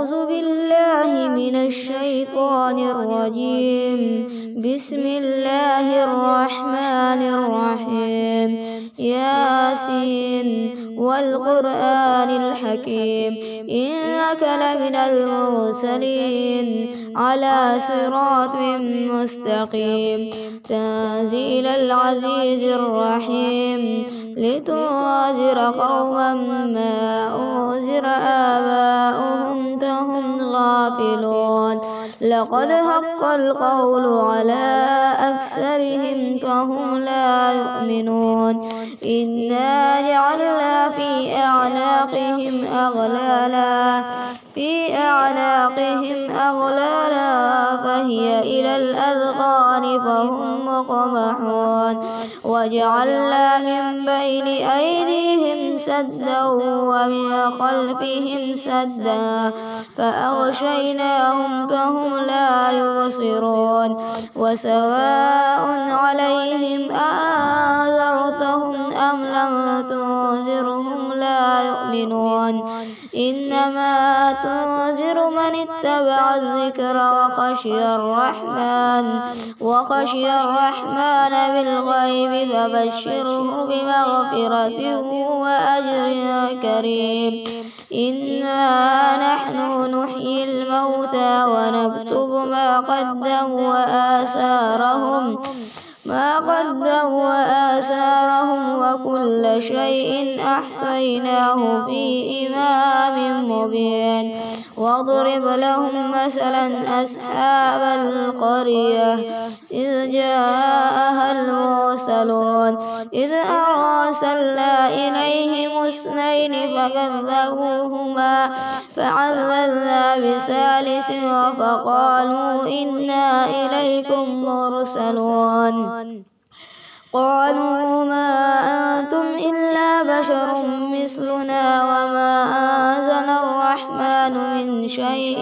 أعوذ بالله من الشيطان الرجيم. بسم الله الرحمن الرحيم. ياسين والقرآن الحكيم إنك لمن المرسلين على صراط مستقيم. تنزيل العزيز الرحيم لتنذر قوما ما أنذر آباؤهم فهم غافلون. لقد حق القول على أكثرهم فهم لا يؤمنون. إنا جعلنا في أعناقهم أغلالا فهي إلى الأذقان فهم مقمحون. وجعلنا من بين أيديهم سدا ومن خلفهم سدا فأغشيناهم فهم لا يبصرون. وسواء عليهم أنذرتهم أم لم تنذرهم لا يؤمنون. إنما تنذر من اتبع الذكر وخشي الرحمن بالغيب فبشره بمغفرة وأجر كريم. إنا نحن نحيي الموتى ونكتب ما قدموا وآثارهم وكل شيء أحصيناه في إمام مبين. واضرب لهم مثلا أصحاب القرية إذ جاءها المرسلون إذ أرسلنا إليهم اثنين فكذبوهما فعززنا بثالث فقالوا إنا إليكم مرسلون. قالوا ما أنتم إلا بشر مثلنا وما أنزل الرحمن من شيء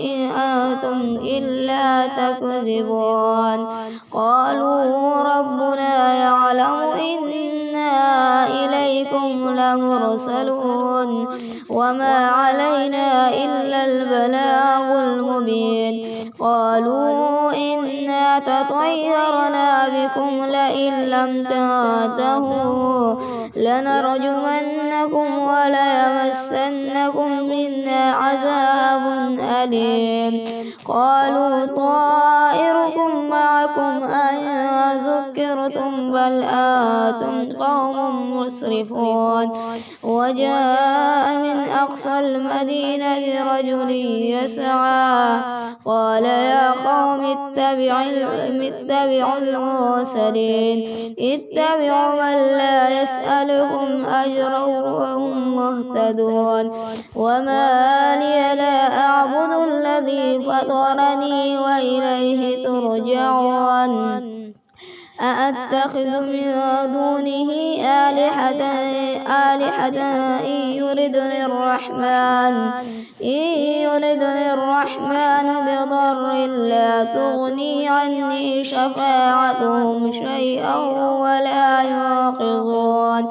إن أنتم إلا تكذبون. قالوا ربنا يعلم إنا إليكم لمرسلون وما علينا إلا البلاغ المبين. قالوا إنا تطيرنا بكم لئن لم تنتهوا لنرجمنكم وليمسنكم منا عذاب أليم. قالوا طائركم معكم أئن ذكرتم بل أنتم قوم مسرفون. وجاء من أقصى المدينة رجل يسعى قال يا قوم اتبعوا المرسلين اتبعوا من لا يسألكم أجرا وهم مهتدون. وما لي لا أعبد الذي فطرني وإليه ترجعون. أأتخذ من دونه آلهة إن يردني الرحمن بضر لا تغني عني شفاعتهم شيئا ولا ينقذون.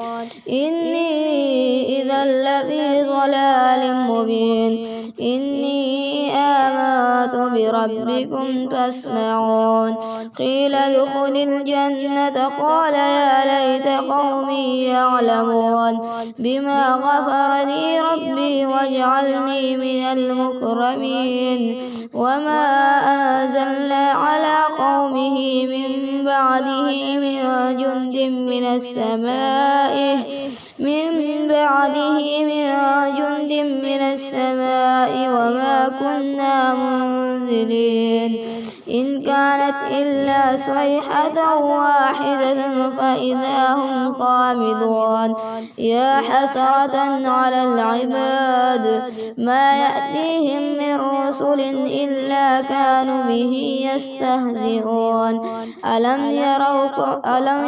إني إذا لفي ضلال مبين. إني آمنت بربكم فاسمعون. قيل ادخل الجنة قال يا ليت قومي يعلمون بما غفر لي ربي وجعلني من المكرمين. وما أنزلنا على قومه من بعده من جند من السماء وما كنا منزلين. إن كانت إلا صيحة واحدة فإذا هم خامدون. يا حسرة على العباد ما يأتيهم من رسل إلا كانوا به يستهزئون. ألم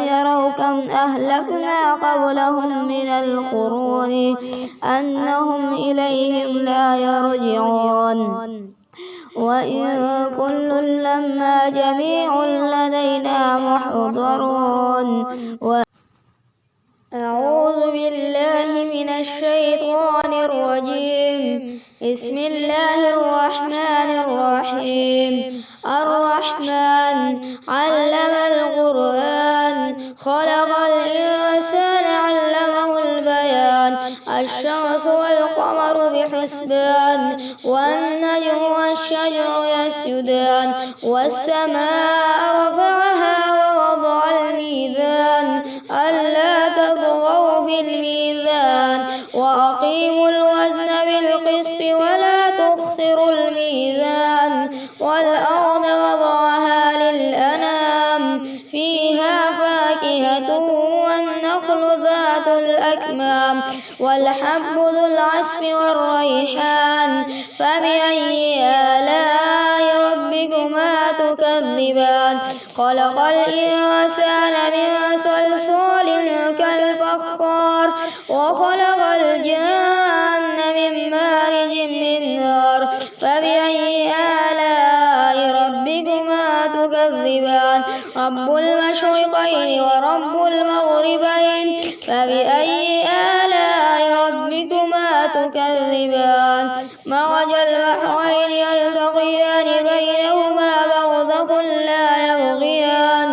يروا كم أهلكنا قبلهم من القرون أنهم إليهم لا يرجعون. وإن كل لما جميع لدينا محضرون. أعوذ بالله الرجيم. بسم الله الرحمن الرحيم. الرحمن علم القرآن خلق الإنسان علمه البيان. الشمس والقمر بحسبان والنجم والشجر يسجدان والسماء رفعها ووضع الميزان ألا تطغوا في الميزان وأقيموا الوزن بالقسط ولا تخسروا الميزان. والأرض وضعها للأنام فيها فاكهة والنخل ذات الأكمام والحب ذو العصف والريحان. فبأي آلاء ربكما تكذبان؟ خلق الإنسان من صلصال كالفخار وخلق الجن من مارج من نار. فبأي آلاء ربكما تكذبان؟ رب المشرقين ورب المغربين. فبأي آلاء ربكما تكذبان؟ مرج البحرين يلتقيان بينهما برزخ لا يبغيان.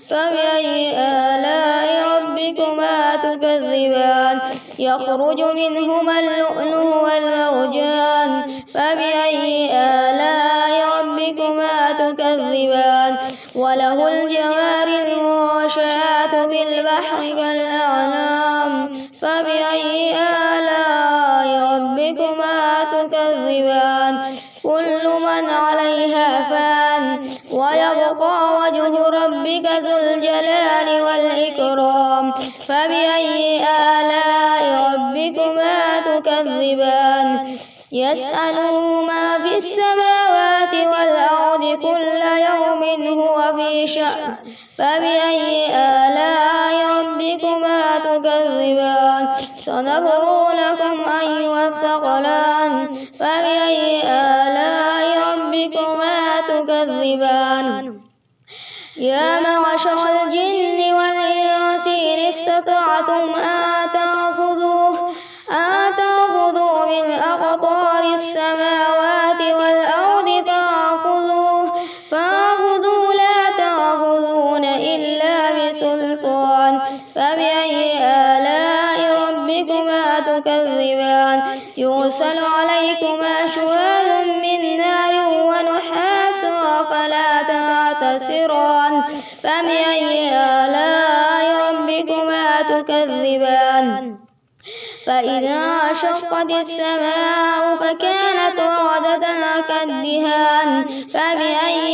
فبأي آلاء ربكما تكذبان؟ يخرج منهما اللؤلؤ والمرجان. فبأي آلاء ربكما تكذبان؟ وله الجوار المنشآت في البحر كالأعلام. فبأي آلاء ربكما تكذبان؟ كل من عليها فان ويبقى وجه ربك ذو الجلال والإكرام. فبأي آلاء ربكما تكذبان؟ يسأله ما في السماوات والأرض كل يوم هو في شأن. فبأي آلاء ربكما تكذبان؟ سنفرغ لكم أيها الثقلان. فبأي آلاء ربكما تكذبان؟ يا معشر الجن والإنس إن استطعتم أن تنفذوا من أقطار السماوات والأرض فانفذوا لا تنفذون إلا بسلطان. فبأي آلاء ربكما تكذبان؟ يرسل عليكما شواظ من نار ونحاس فلا تنتصران. فبأي آلاء ربكما تكذبان؟ فإذا انشقت السماء فكانت وردة كالدهان. فبأي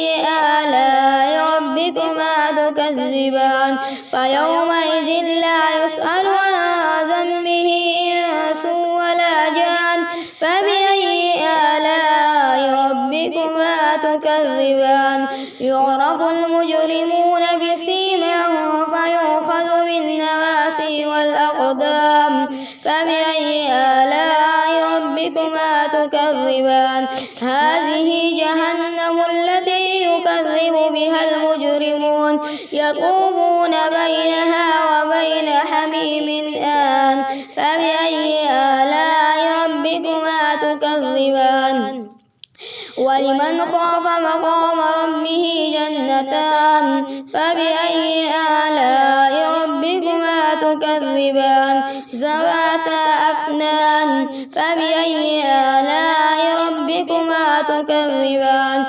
آلاء ربكما تكذبان؟ فيومئذ لا يسأل عن ذنبه إنس ولا جان. فبأي آلاء ربكما تكذبان؟ يعرف المجرمون بسيماهم فيؤخذ بالنواسي والأقدام. فبأي آلاء ربكما تكذبان؟ هذه جهنم التي يكذب بها المجرمون يطوفون بينها وبين حميم آن. فبأي آلاء ربكما تكذبان؟ ولمن خاف مقام ربه جنتان. فبأي آلاء ربكما تكذبان؟ ذواتا أفنان. فبأي آلاء ربكما تكذبان؟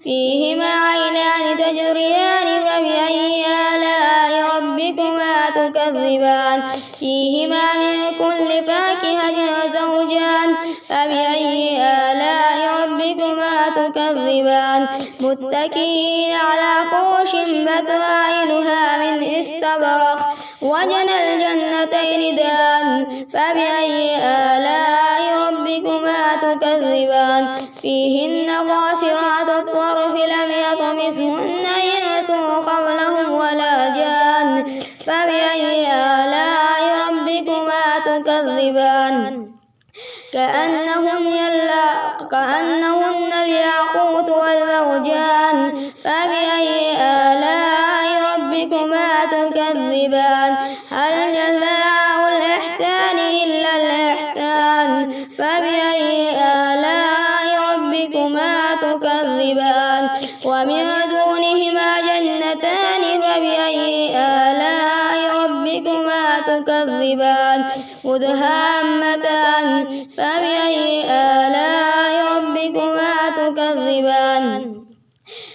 فيهما عينان تجريان. فبأي آلاء ربكما تكذبان؟ فيهما من كل فاكهة زوجان. فبأي آلاء ربكما تكذبان؟ متكئين على فرش بطائنها من استبرق وجنى الجنتين دان. فبأي آلاء ربكما تكذبان؟ فيهن قاصرات الطرف لم يطمثهن إنس قبلهم ولا جان. فبأي آلاء ربكما تكذبان؟ كأنهن الياقوت والمرجان. فبأي آلاء ربكما تكذبان؟ هل جزاء الإحسان إلا الإحسان؟ فبأي آلاء ربكما تكذبان ومن دونهما جنتان فبأي آلاء ربكما تكذبان مدهامتان فبأي آلاء ربكما تكذبان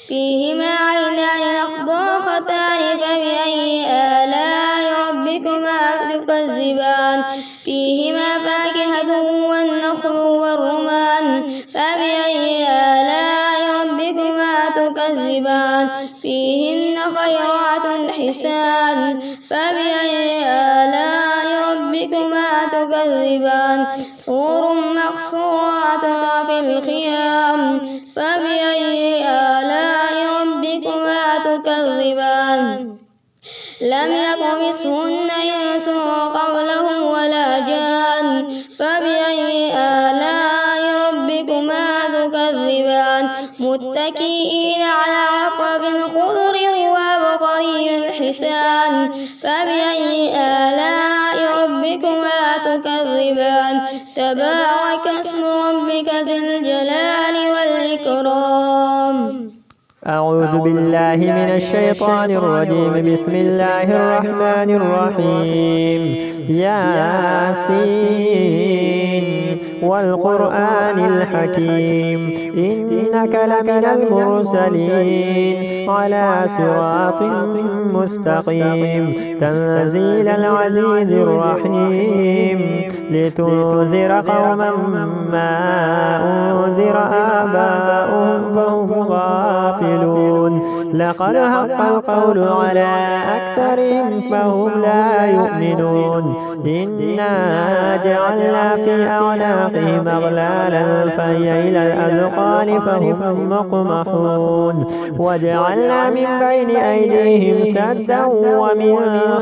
فيهما عينان نضاختان فبأي آلاء ربكما تكذبان فيهما فاكهة والنخل والرمان فبأي آلاء ربكما تكذبان فيهن خيرات حسان فبأي آلاء ربكما تكذبان حور مقصورات في الخيام فبأي آلاء ربكما تكذبان لم يطمثهن إنس قبلهم ولا جان فبأي آلاء ربكما تكذبان متكئين على رطب خضر وعبقري حسان فبأي آلاء ربكما تكذبان تبارك اسم ربك ذي الجلال والإكرام. أعوذ بالله من الشيطان الرجيم. بسم الله الرحمن الرحيم. ياسين والقرآن الحكيم إنك لمن المرسلين على صراط مستقيم تنزيل العزيز الرحيم لتنذر قوما ما أنذر آباؤهم فهم غافلون لقد حق القول على أكثرهم فهم لا يؤمنون إنا جعلنا في أعناقهم أغلالا فهي إلى الأذقان فهم مقمحون وجعلنا من بين أيديهم سدا ومن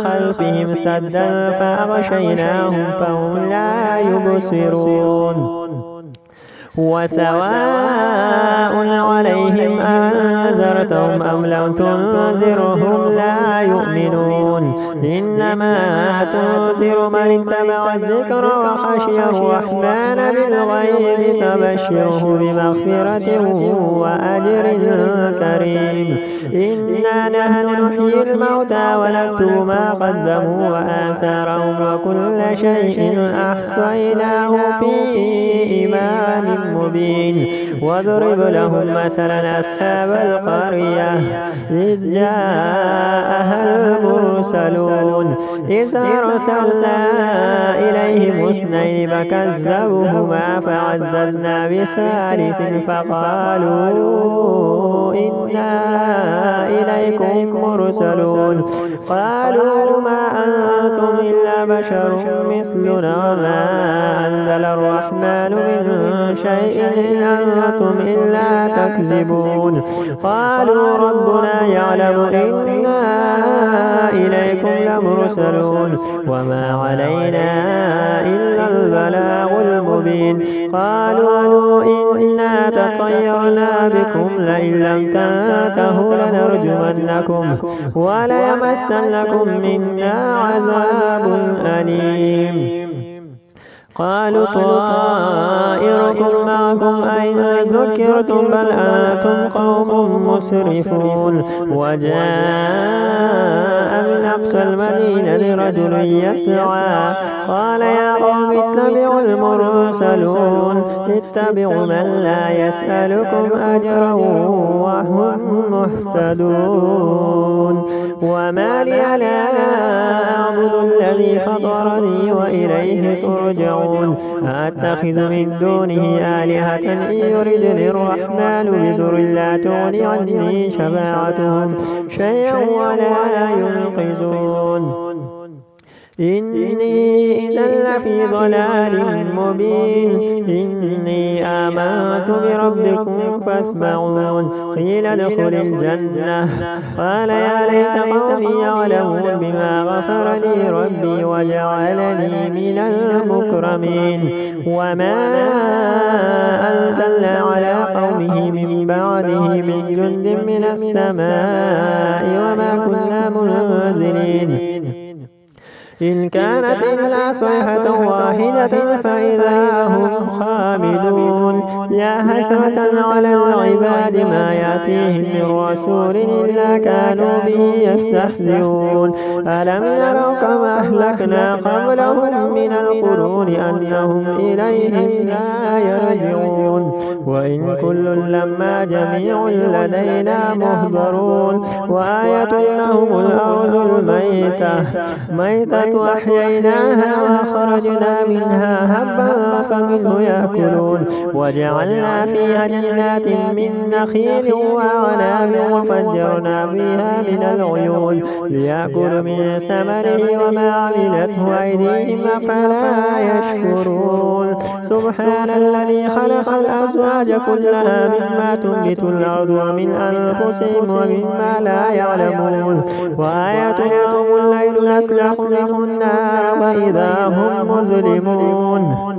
خلفهم سدا فأغشيناهم فهم لا يبصرون وسواء عليهم أنذرتهم أم لم تنذرهم لا يؤمنون إنما تنذر من اتبع الذكر وخشي الرحمن بالغيب فبشره بمغفرة وأجر كريم إنا نحن نحيي الموتى ونكتب ما قدموا وآثارهم وكل شيء أحصيناه في إمام مبين واضرب لهم مثلا أصحاب القرية إذ جاءها المرسلون إذ أرسلنا إليهم اثنين فكذبوهما فعززنا بثالث فقالوا إنا إليكم مرسلون قالوا ما أنتم إلا بشر مثلنا وما أنزل الرحمن من شيء إن أنتم إلا تكذبون قالوا ربنا يعلم إنا إليكم لمرسلون وما علينا إلا البلاغ المبين قالوا إنا تطيرنا بكم لئن لم تنتهوا لنرجمنكم وليمسنكم منا عذاب أليم قالوا طائركم معكم أين ذكرتم بل أنتم قوم مسرفون وجاء من أقصى المدينة رجل يسعى قال يا قوم اتبعوا المرسلون اتبعوا من لا يسألكم أجرا وهم مهتدون وما لي لا أعبد الذي فطرني وإليه ترجعون أتخذ من دونه آلهة إن يردني الرحمن بضر لا تغني عني شفاعتهم شيئا ولا ينقذون إني إذا لفي ضلال مبين إني آمنت بربكم فاسمعون قيل ادخل الجنة قال يا ليت قومي يعلمون بما غفر لي ربي وجعلني من المكرمين وما أنزلنا على قومه من بعده من جند من السماء وما كنا منزلين إن كانت إلا صيحة واحدة فإذا هم خامدون يا حسرة على العباد ما يأتيهم من رسول إلا كانوا به يستهزئون ألم يروا كما أهلكنا قبلهم من القرون أنهم إليهم لا يرجعون وإن كل لما جميع لدينا محضرون وآية لهم الأرض الميتة أحييناها وأخرجنا منها هبا فمنه يأكلون وجعلنا فيها جنات من نخيل وأعناب وفجرنا فيها من العيون ليأكلوا من ثمره وما عملته أيديهم أفلا يشكرون سبحان الذي خلق الأزواج كلها مما تنبت الأرض ومن أنفسهم ومما لا يعلمون وآية لهم الليل نسلخ منه النار وإذا هم مظلمون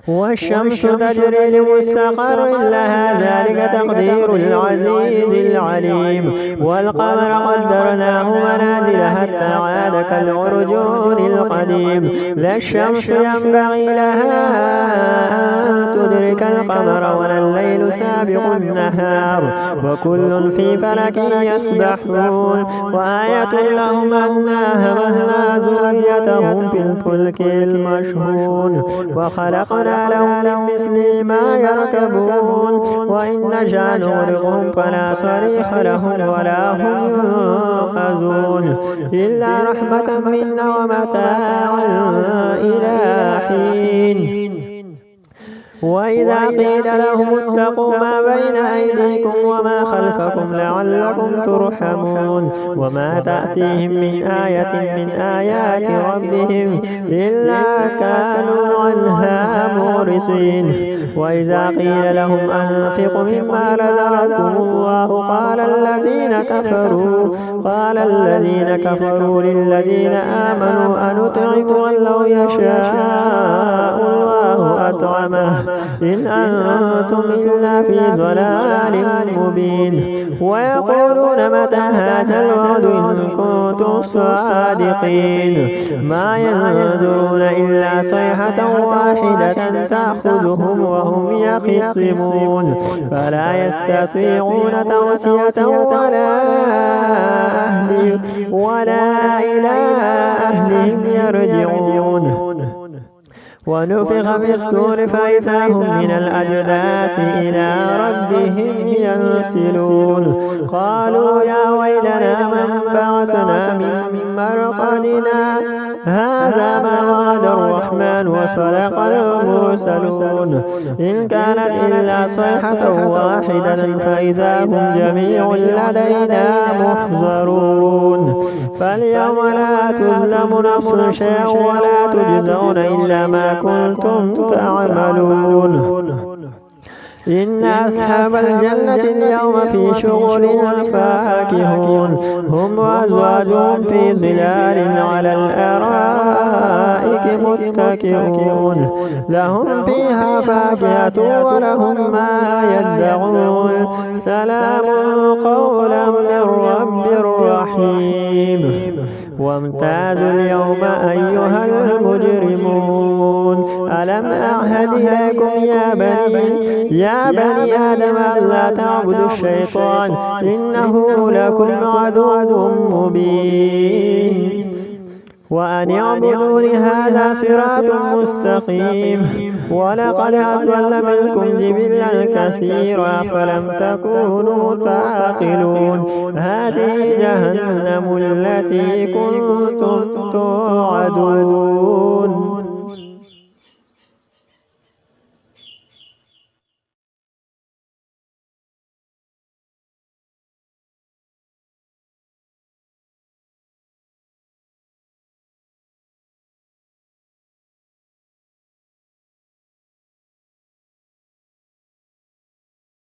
والشمس تجري لمستقر لها ذلك تقدير العزيز العليم والقمر قدرناه منازل حتى عاد كالعرجون القديم لا الشمس ينبغي لها أن تدرك القمر ولا الليل سابق النهار وكل في فلك يسبحون وآية لهم أنا حملنا ذريتهم في الفلك المشحون وخلقنا لهم مثل ما يركبون وإن نشأ نغرقهم فلا صريخ لهم ولا هم ينقذون إلا رحمة منا ومتاعا إلى حين وإذا قيل لهم اتقوا ما بين أيديكم وما خلفكم لعلكم ترحمون وما تأتيهم من آية من آيات ربهم إلا كانوا عنها معرضين وإذا قيل لهم أنفقوا مما رزقكم الله قال الذين كفروا للذين آمنوا أنطعم من لو يشاء الله أطعمه إن أنتم إلا في ضلال مبين ويقولون متى هذا الوعد إن كنتم صادقين ما ينظرون إلا صيحة واحدة تأخذهم وهم يخصمون فلا يستطيعون توصية ولا إلى أهلهم يرجعون ونفخ في الصور فإذا هم من الأجداث إلى ربهم ينسلون قالوا يا ويلنا من بعثنا من مرقدنا هذا ما وعد الرحمن وصدق المرسلون إن كانت إلا صيحة واحدة فإذا هم جميع لدينا محضرون فاليوم لا تظلم نفس شيئا ولا تجزون إلا ما كنتم تعملون إن أصحاب الجنة اليوم في شغل فاكهون هم وأزواجهم في ظلال على الأرائك متكئون لهم فيها فاكهة ولهم ما يدعون سلام قولا من رب رحيم وامتازوا اليوم أيها المجرمون ألم أعهد إليكم يا بني آدم ألا تعبدوا الشيطان إنه لكم عدو مبين وأن اعبدوني هذا صراط مستقيم ولقد أضل منكم جبلا كثيرا فلم تكونوا تعقلون هذه جهنم التي كنتم توعدون